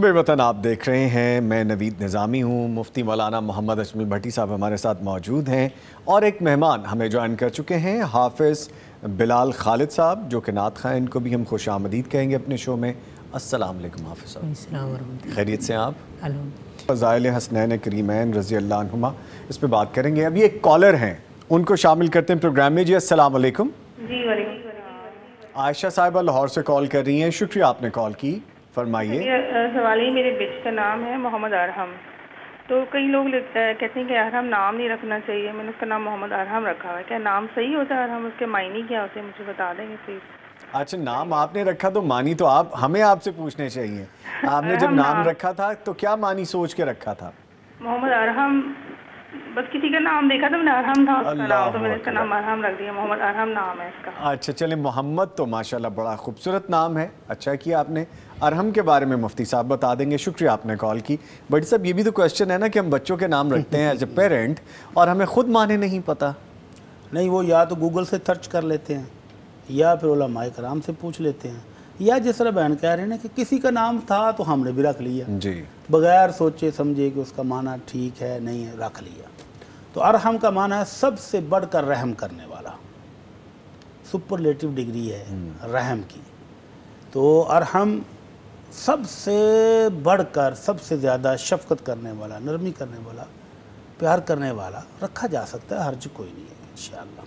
صبح وطن آپ دیکھ رہے ہیں، میں نوید نظامی ہوں۔ مفتی مولانا محمد اجمل بھٹی صاحب ہمارے ساتھ موجود ہیں اور ایک مہمان ہمیں جوائن کر چکے ہیں، حافظ بلال خالد صاحب، جو کہ نعت خواں، ان کو بھی ہم خوش آمدید کہیں گے اپنے شو میں۔ السلام علیکم حافظ صاحب۔ السلام ورحمۃ اللہ۔ خیریت سے آپ؟ الحمد۔ فضائل حسنین کریمین رضی اللہ عنہما، اس پہ بات کریں گے۔ ابھی ایک کالر ہیں، ان کو شامل کرتے ہیں پروگرام میں۔ جی السلام علیکم۔ جی وعلیکم السلام۔ عائشہ صاحبہ لاہور سے کال کر رہی ہیں، شکریہ آپ نے کال کی، فرمائیے۔ سوال یہ، میرے بیٹے کا نام ہے محمد ارحم، تو کئی لوگ کہتے ہیں کہ ارحم نام نہیں رکھنا چاہیے، میں نے اس کا نام محمد ارحم رکھا ہوا ہے، کیا نام صحیح ہوتا ہے ارحم؟ اس کے معنی کیا ہوتے ہیں، مجھے بتا دیں گے پلیز۔ اچھا، نام آپ نے رکھا تو معنی تو ہمیں آپ سے پوچھنے چاہیے۔ آپ نے جب نام رکھا تھا تو کیا معنی سوچ کے رکھا تھا؟ محمد ارحم، بس کسی کا نام دیکھا تھا میں نے، ارحم تھا اس کا نام، تو میں نے اس کا نام ارحم رکھ دیا، محمد ارحم نام ہے اس کا۔ اچھا چلیں، محمد تو ماشاءاللہ بڑا خوبصورت نام ہے، اچھا کیا آپ نے۔ ارحم کے بارے میں مفتی صاحب بتا دیں گے، شکریہ آپ نے کال کی۔ بٹ صاحب یہ بھی تو کوشچن ہے نا کہ ہم بچوں کے نام رکھتے ہیں ایز اے پیرنٹ اور ہمیں خود معنی نہیں پتہ۔ نہیں، وہ یا تو گوگل سے سرچ کر لیتے ہیں یا پھر علماء کرام سے پوچھ لیتے ہیں، یا جس طرح بہن کہہ رہے ہیں نا کہ کسی کا نام تھا تو ہم نے بھی رکھ لیا، جی، بغیر سوچے سمجھے کہ اس کا معنی ٹھیک ہے نہیں ہے، رکھ لیا۔ تو ارحم کا معنی ہے سب سے بڑھ کر رحم کرنے والا، سپرلیٹو ڈگری ہے رحم کی۔ تو ارحم سب سے بڑھ کر، سب سے زیادہ شفقت کرنے والا، نرمی کرنے والا، پیار کرنے والا رکھا جا سکتا ہے، حرج کوئی نہیں ہے انشاءاللہ۔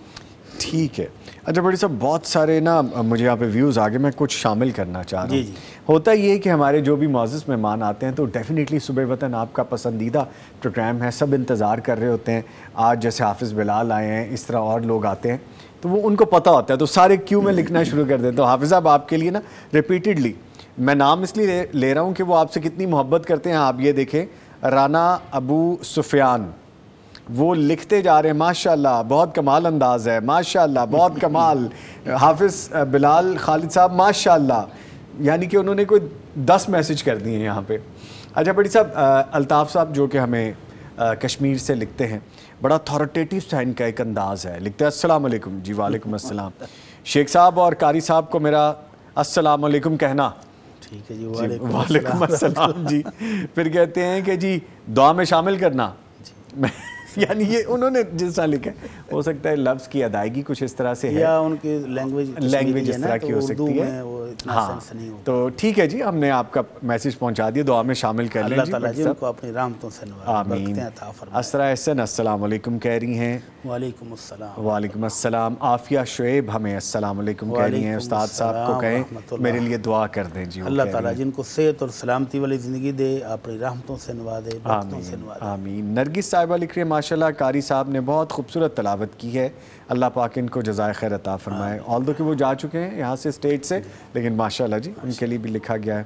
ٹھیک ہے۔ اچھا بڑی صاحب، بہت سارے نا مجھے یہاں پہ ویوز آگے میں کچھ شامل کرنا چاہ رہا ہوں۔ جی۔ ہوتا یہ ہے کہ ہمارے جو بھی معزز مہمان آتے ہیں تو ڈیفینیٹلی صبح وطن آپ کا پسندیدہ پروگرام ہے، سب انتظار کر رہے ہوتے ہیں۔ آج جیسے حافظ بلال آئے ہیں، اس طرح اور لوگ آتے ہیں تو وہ ان کو پتہ ہوتا ہے، تو سارے کیوں میں لکھنا شروع کر دیتے ہیں۔ تو حافظ صاحب آپ کے لیے نا ریپیٹڈلی میں نام اس لیے لے رہا ہوں کہ وہ آپ سے کتنی محبت کرتے ہیں۔ آپ یہ دیکھیں، رانا ابو سفیان، وہ لکھتے جا رہے ہیں ماشاءاللہ بہت کمال انداز ہے، ماشاءاللہ بہت کمال۔ حافظ بلال خالد صاحب ماشاءاللہ، یعنی کہ انہوں نے کوئی 10 میسج کر دیے ہیں یہاں پہ۔ اچھا بڑی صاحب، الطاف صاحب جو کہ ہمیں کشمیر سے لکھتے ہیں، بڑا اتھارٹیٹیو سا ان کا ایک انداز ہے، لکھتے ہیں السلام علیکم۔ جی وعلیکم السلام۔ شیخ صاحب اور قاری صاحب کو میرا السلام علیکم کہنا۔ ٹھیک ہے جی، وعلیکم السلام جی۔ پھر کہتے ہیں کہ جی دعا میں شامل کرنا، یعنی یہ انہوں نے جس طرح لکھا ہے، ہو سکتا ہے لفظ کی ادائیگی کچھ اس طرح سے ہے یا ان کی لینگویج اس طرح کی ہو سکتی ہے۔ ہاں تو ٹھیک ہے جی، ہم نے آپ کا میسج پہنچا دیا، دعا میں شامل کر لیں۔ اللہ تعالیٰ جی ان کو اپنی رحمتوں سے نوازے، برکتیں عطا فرمائے۔ اسرا احسن السلام علیکم کہہ رہی ہیں۔ وعلیکم السلام۔ وعلیکم السلام۔ عافیہ شعیب ہمیں السلام علیکم کہہ رہی ہیں، استاد صاحب کو کہیں میرے لیے دعا کر دیں جی۔ اللہ تعالیٰ جن کو صحت اور سلامتی والی زندگی دے، اپنی رحمتوں سے نوازے، برکتوں سے نوازے۔ آمین۔ نرگس صاحبہ لکھ رہی ہے ماشاءاللہ قاری صاحب نے بہت خوبصورت تلاوت کی ہے، اللہ پاک ان کو جزائے خیر عطا فرمائے۔ آلدو کہ وہ جا چکے ہیں یہاں سے اسٹیج سے، لیکن ماشاءاللہ جی ان کے لیے بھی لکھا گیا ہے۔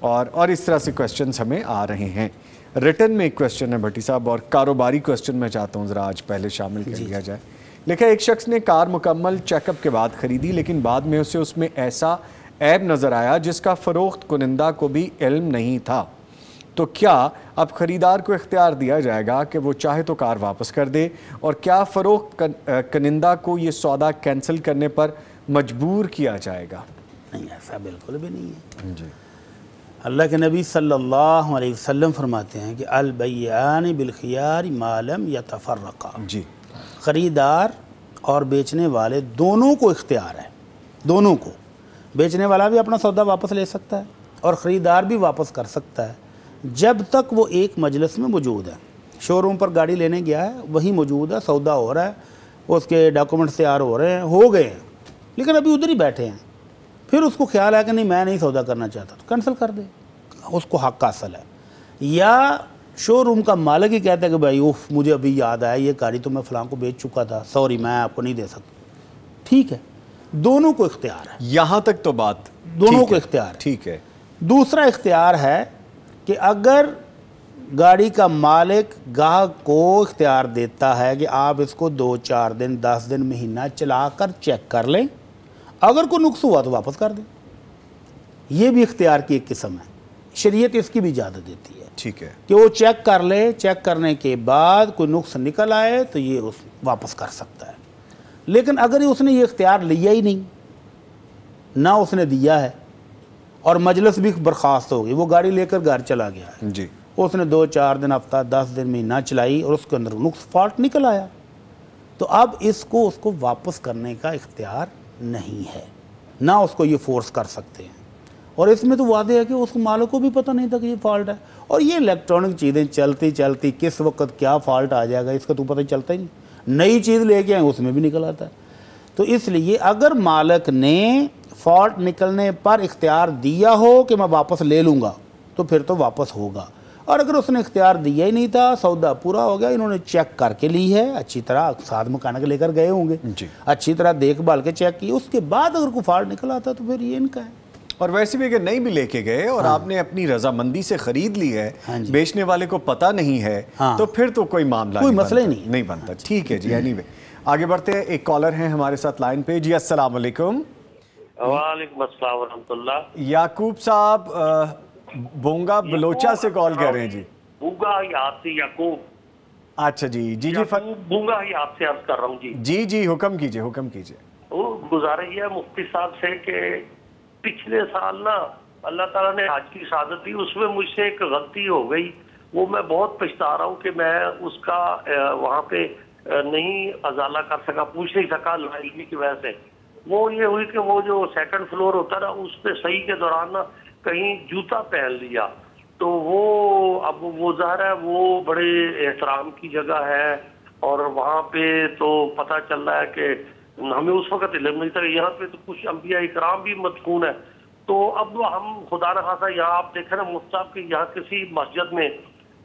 اور اس طرح سے کویسچنز ہمیں آ رہے ہیں۔ ریٹن میں ایک کویسچن ہے بھٹی صاحب، اور کاروباری کویسچن میں چاہتا ہوں ذرا آج پہلے شامل کر لیا جائے۔ لکھا ایک شخص نے کار مکمل چیک اپ کے بعد خریدی، لیکن بعد میں اسے اس میں ایسا عیب نظر آیا جس کا فروخت کنندہ کو بھی علم نہیں تھا، تو کیا اب خریدار کو اختیار دیا جائے گا کہ وہ چاہے تو کار واپس کر دے، اور کیا فروخت کنندہ کو یہ سودا کینسل کرنے پر مجبور کیا جائے گا؟ نہیں، ایسا بالکل بھی نہیں ہے جی۔ اللہ کے نبی صلی اللہ علیہ وسلم فرماتے ہیں کہ البیعان بالخیار ما لم یتفرقا، جی، خریدار اور بیچنے والے دونوں کو اختیار ہے، دونوں کو۔ بیچنے والا بھی اپنا سودا واپس لے سکتا ہے اور خریدار بھی واپس کر سکتا ہے، جب تک وہ ایک مجلس میں موجود ہے۔ شو روم پر گاڑی لینے گیا ہے، وہیں موجود ہے، سودا ہو رہا ہے، اس کے ڈاکومنٹس تیار ہو رہے ہیں، ہو گئے ہیں، لیکن ابھی ادھر ہی بیٹھے ہیں، پھر اس کو خیال ہے کہ نہیں میں نہیں سودا کرنا چاہتا، تو کینسل کر دے، اس کو حق حاصل ہے۔ یا شو روم کا مالک ہی کہتا ہے کہ بھائی اوف مجھے ابھی یاد آیا یہ گاڑی تو میں فلاں کو بیچ چکا تھا، سوری میں آپ کو نہیں دے سکتا، ٹھیک ہے، دونوں کو اختیار ہے، یہاں تک تو بات دونوں کو اختیار ہے۔ ٹھیک ہے۔ دوسرا اختیار ہے کہ اگر گاڑی کا مالک گاہک کو اختیار دیتا ہے کہ آپ اس کو 2 4 دن 10 دن مہینہ چلا کر چیک کر لیں، اگر کوئی نقص ہوا تو واپس کر دیں، یہ بھی اختیار کی ایک قسم ہے، شریعت اس کی بھی اجازت دیتی ہے۔ ٹھیک ہے کہ وہ چیک کر لے، چیک کرنے کے بعد کوئی نقص نکل آئے تو یہ واپس کر سکتا ہے۔ لیکن اگر اس نے یہ اختیار لیا ہی نہیں، نہ اس نے دیا ہے اور مجلس بھی برخاست ہو گئی، وہ گاڑی لے کر گھر چلا گیا ہے، جی اس نے 2-4 دن، ہفتہ 10 دن مہینہ چلائی اور اس کے اندر نقص فالٹ نکل آیا، تو اب اس کو واپس کرنے کا اختیار نہیں ہے، نہ اس کو یہ فورس کر سکتے ہیں۔ اور اس میں تو واضح ہے کہ اس مالک کو بھی پتہ نہیں تھا کہ یہ فالٹ ہے، اور یہ الیکٹرانک چیزیں چلتی کس وقت کیا فالٹ آ جائے گا اس کا تو پتہ چلتا ہی نہیں، نئی چیز لے کے آئیں اس میں بھی نکل آتا ہے۔ تو اس لیے اگر مالک نے فالٹ نکلنے پر اختیار دیا ہو کہ میں واپس لے لوں گا تو پھر تو واپس ہوگا، اور اگر اس نے اختیار دیا ہی نہیں تھا، سودا پورا ہو گیا، انہوں نے چیک کر کے لی ہے اچھی طرح، ساتھ مکانک لے کر گئے ہوں گے، جی اچھی طرح دیکھ بھال کے چیک کی، اس کے بعد اگر کوئی فالٹ نکل آتا تو پھر یہ ان کا ہے۔ اور ویسے بھی اگر نہیں بھی لے کے گئے اور آپ نے اپنی رضامندی سے خرید لی ہے، بیچنے والے کو پتہ نہیں ہے، تو پھر تو کوئی معاملہ کوئی مسئلہ ہی نہیں بنتا۔ ٹھیک ہے جی، اینی وے آگے بڑھتے ہیں، ایک کالر ہیں ہمارے ساتھ لائن پہ۔ جی السلام علیکم۔ وعلیکم السلام ورحمۃ اللہ۔ یعقوب صاحب بونگا بلوچا سے کال کر رہے ہیں جی۔ بونگا ہی آپ سے یعقوب۔ اچھا جی جی جی بونگا ہی آپ سے عرض کر رہا ہوں جی۔ جی جی حکم کیجئے حکم کیجئے۔ وہ گزارش ہے مفتی صاحب سے کہ پچھلے سال نا اللہ تعالیٰ نے حج کی سعادت دی، اس میں مجھ سے ایک غلطی ہو گئی، وہ میں بہت پچھتا رہا ہوں کہ میں اس کا وہاں پہ نہیں ازالہ کر سکا، پوچھ نہیں سکا لاعلمی کی وجہ سے۔ وہ یہ ہوئی کہ وہ جو سیکنڈ فلور ہوتا نا اس پہ صحیح کے دوران نا کہیں جوتا پہن لیا، تو وہ اب وہ ظاہر ہے وہ بڑے احترام کی جگہ ہے، اور وہاں پہ تو پتہ چل رہا ہے کہ ہمیں اس وقت علم نہیں تھا کہ یہاں پہ تو کچھ انبیاء اکرام بھی مدفون ہے، تو اب ہم خدا نخواستہ یہاں آپ دیکھیں نا مفتی صاحب کہ یہاں کسی مسجد میں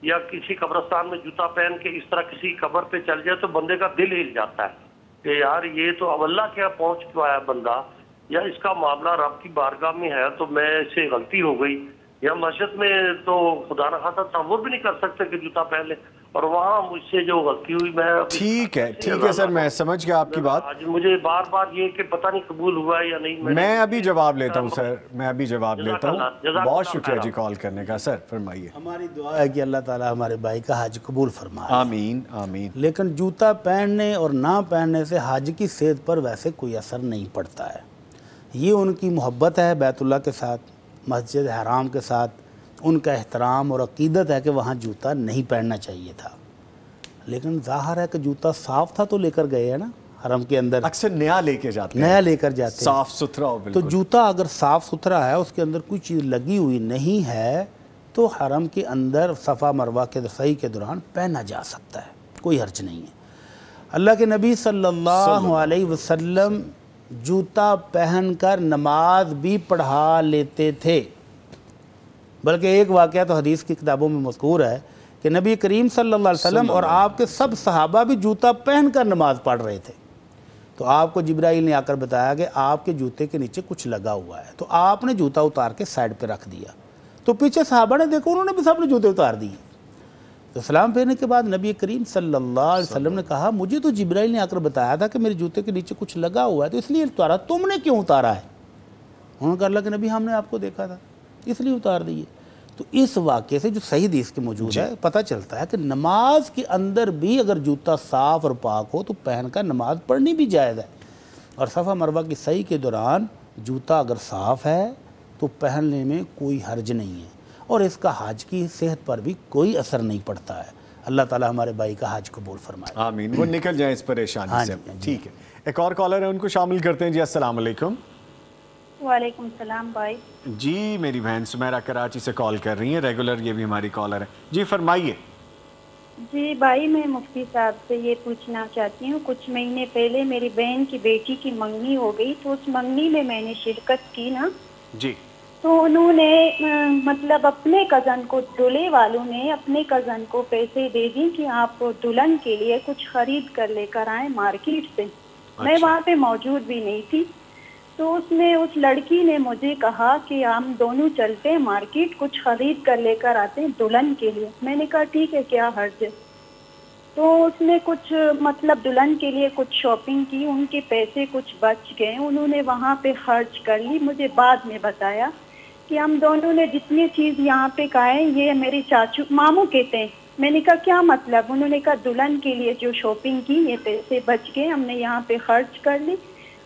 یا کسی قبرستان میں جوتا پہن کے اس طرح کسی قبر پہ چل جائے تو بندے کا دل ہل جاتا ہے کہ یار یہ تو اب اللہ کیا پہنچ کیوں آیا بندہ، یا اس کا معاملہ رب کی بارگاہ میں ہے تو میں اس سے غلطی ہو گئی، یا مسجد میں تو خدا نخواستہ تصور بھی نہیں کر سکتے کہ جوتا پہن لے، اور وہاں مجھ سے جو غلطی ہوئی میں ٹھیک ہے سر، میں سمجھ گیا آپ کی بات۔ مجھے بار بار یہ کہ پتہ نہیں قبول ہوا ہے یا نہیں۔ میں ابھی جواب لیتا ہوں سر، میں ابھی جواب لیتا ہوں۔ بہت شکریہ جی کال کرنے کا۔ سر فرمائیے۔ ہماری دعا ہے کہ اللہ تعالیٰ ہمارے بھائی کا حج قبول فرمائے، آمین آمین۔ لیکن جوتا پہننے اور نہ پہننے سے حج کی صحت پر ویسے کوئی اثر نہیں پڑتا ہے، یہ ان کی محبت ہے بیت اللہ کے ساتھ، مسجد حرام کے ساتھ، ان کا احترام اور عقیدت ہے کہ وہاں جوتا نہیں پہننا چاہیے تھا، لیکن ظاہر ہے کہ جوتا صاف تھا تو لے کر گئے ہیں نا حرم کے اندر، اکثر نیا لے کے جاتے ہیں، نیا لے کر جاتے ہیں، صاف ستھرا ہو تو بالکل۔ جوتا اگر صاف ستھرا ہے، اس کے اندر کوئی چیز لگی ہوئی نہیں ہے، تو حرم کے اندر صفا مروہ کے صحیح کے دوران پہنا جا سکتا ہے، کوئی حرج نہیں ہے۔ اللہ کے نبی صلی اللہ علیہ وسلم جوتا پہن کر نماز بھی پڑھا لیتے تھے، بلکہ ایک واقعہ تو حدیث کی کتابوں میں مذکور ہے کہ نبی کریم صلی اللہ علیہ وسلم اور آپ کے سب صحابہ بھی جوتا پہن کر نماز پڑھ رہے تھے، تو آپ کو جبرائیل نے آ کر بتایا کہ آپ کے جوتے کے نیچے کچھ لگا ہوا ہے، تو آپ نے جوتا اتار کے سائڈ پہ رکھ دیا، تو پیچھے صحابہ نے دیکھا، انہوں نے بھی سب نے جوتے اتار دیے، تو سلام پھیرنے کے بعد نبی کریم صلی اللہ علیہ وسلم نے کہا مجھے تو جبرائیل نے آ کر بتایا تھا کہ میرے جوتے کے نیچے کچھ لگا ہوا ہے تو اس لیے اتارا، تم نے کیوں اتارا ہے؟ انہوں نے کہا اللہ کے نبی ہم نے آپ کو دیکھا تھا اس لیے اتار دیے۔ تو اس واقعے سے جو صحیح حدیث کے موجود ہے پتہ چلتا ہے کہ نماز کے اندر بھی اگر جوتا صاف اور پاک ہو تو پہن کر نماز پڑھنی بھی جائز ہے، اور صفا مروہ کی صحیح کے دوران جوتا اگر صاف ہے تو پہننے میں کوئی حرج نہیں ہے، اور اس کا حج کی صحت پر بھی کوئی اثر نہیں پڑتا ہے۔ اللہ تعالی ہمارے بھائی کا حج قبول فرمائے، آمین، وہ نکل جائیں اس پریشانی سے۔ ٹھیک ہے، ایک اور کالر ہے، ان کو شامل کرتے ہیں۔ جی السلام علیکم۔ وعلیکم السلام بھائی۔ جی میری بہن سمیرہ کراچی سے کال کر رہی ہیں، ریگولر یہ بھی ہماری کالر ہے، جی فرمائیے۔ جی بھائی میں مفتی صاحب سے یہ پوچھنا چاہتی ہوں، کچھ مہینے پہلے میری بہن کی بیٹی کی منگنی ہو گئی، تو اس منگنی میں میں نے شرکت کی نا، جی تو انہوں نے مطلب اپنے کزن کو، دولہے والوں نے اپنے کزن کو پیسے دے دی کہ آپ دلہن کے لیے کچھ خرید کر لے کر آئیں مارکیٹ سے۔ میں وہاں پہ موجود بھی نہیں تھی، تو اس لڑکی نے مجھے کہا کہ ہم دونوں چلتے ہیں مارکیٹ، کچھ خرید کر لے کر آتے ہیں دلہن کے لیے۔ میں نے کہا ٹھیک ہے، کیا حرج ہے۔ تو اس نے کچھ مطلب دلہن کے لیے کچھ شاپنگ کی، ان کے پیسے کچھ بچ گئے، انہوں نے وہاں پہ خرچ کر لی۔ مجھے بعد میں بتایا کہ ہم دونوں نے جتنی چیز یہاں پہ کھائے یہ میرے چاچو ماموں کہتے ہیں۔ میں نے کہا کیا مطلب؟ انہوں نے کہا دلہن کے لیے جو شاپنگ کی یہ پیسے بچ گئے، ہم نے یہاں پہ خرچ کر لی۔